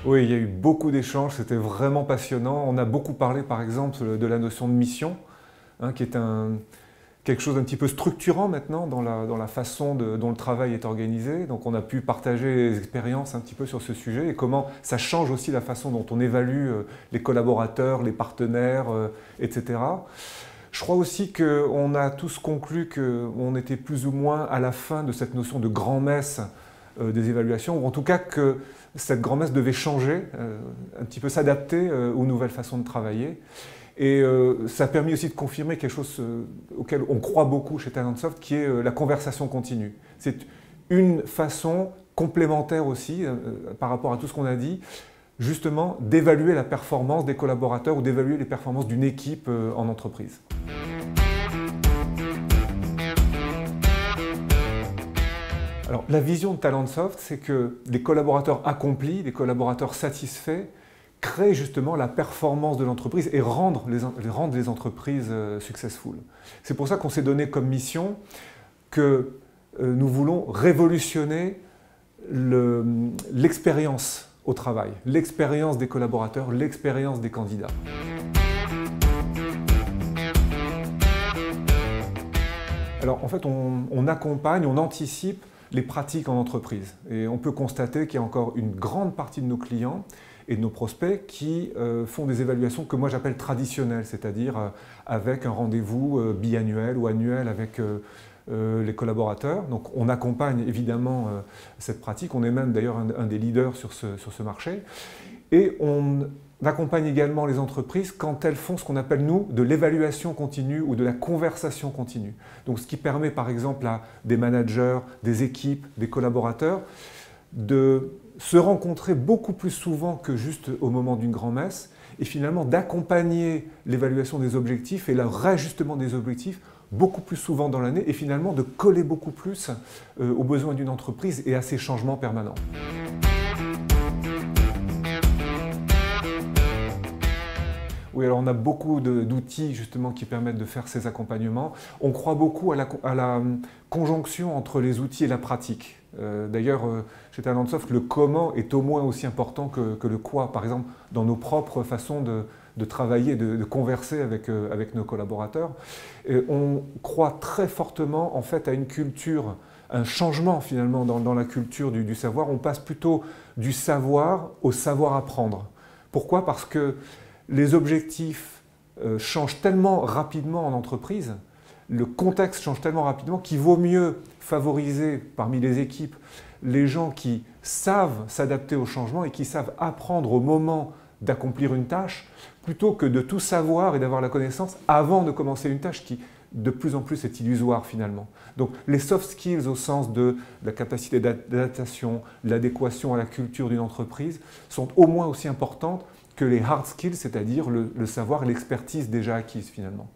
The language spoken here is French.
Oui, il y a eu beaucoup d'échanges, c'était vraiment passionnant. On a beaucoup parlé par exemple de la notion de mission, qui est quelque chose d'un petit peu structurant maintenant dans la façon dont le travail est organisé. Donc on a pu partager les expériences un petit peu sur ce sujet et comment ça change aussi la façon dont on évalue les collaborateurs, les partenaires, etc. Je crois aussi qu'on a tous conclu qu'on était plus ou moins à la fin de cette notion de grand-messe des évaluations, ou en tout cas que cette grand-messe devait changer, un petit peu s'adapter aux nouvelles façons de travailler. Et ça a permis aussi de confirmer quelque chose auquel on croit beaucoup chez Talentsoft, qui est la conversation continue. C'est une façon complémentaire aussi, par rapport à tout ce qu'on a dit, justement d'évaluer la performance des collaborateurs ou d'évaluer les performances d'une équipe en entreprise. Alors, la vision de Talentsoft, c'est que les collaborateurs accomplis, les collaborateurs satisfaits, créent justement la performance de l'entreprise et rendent les entreprises successful. C'est pour ça qu'on s'est donné comme mission que nous voulons révolutionner l'expérience au travail, l'expérience des collaborateurs, l'expérience des candidats. Alors en fait, on accompagne, on anticipe les pratiques en entreprise. Et on peut constater qu'il y a encore une grande partie de nos clients et de nos prospects qui font des évaluations que moi j'appelle traditionnelles, c'est-à-dire avec un rendez-vous biannuel ou annuel avec les collaborateurs. Donc on accompagne évidemment cette pratique, on est même d'ailleurs un des leaders sur ce marché. Et on accompagne également les entreprises quand elles font ce qu'on appelle, nous, de l'évaluation continue ou de la conversation continue. Donc ce qui permet par exemple à des managers, des équipes, des collaborateurs de se rencontrer beaucoup plus souvent que juste au moment d'une grand-messe et finalement d'accompagner l'évaluation des objectifs et le réajustement des objectifs beaucoup plus souvent dans l'année et finalement de coller beaucoup plus aux besoins d'une entreprise et à ses changements permanents. Oui, alors on a beaucoup d'outils justement qui permettent de faire ces accompagnements. On croit beaucoup à la conjonction entre les outils et la pratique. D'ailleurs, chez Talentsoft, le comment est au moins aussi important que le quoi. Par exemple, dans nos propres façons de travailler, de converser avec nos collaborateurs. Et on croit très fortement en fait à une culture, un changement finalement dans la culture du savoir. On passe plutôt du savoir au savoir apprendre. Pourquoi? Parce que les objectifs changent tellement rapidement en entreprise, le contexte change tellement rapidement qu'il vaut mieux favoriser parmi les équipes les gens qui savent s'adapter au changement et qui savent apprendre au moment d'accomplir une tâche, plutôt que de tout savoir et d'avoir la connaissance avant de commencer une tâche qui de plus en plus est illusoire finalement. Donc les soft skills au sens de la capacité d'adaptation, l'adéquation à la culture d'une entreprise sont au moins aussi importantes que les hard skills, c'est-à-dire le savoir et l'expertise déjà acquise finalement.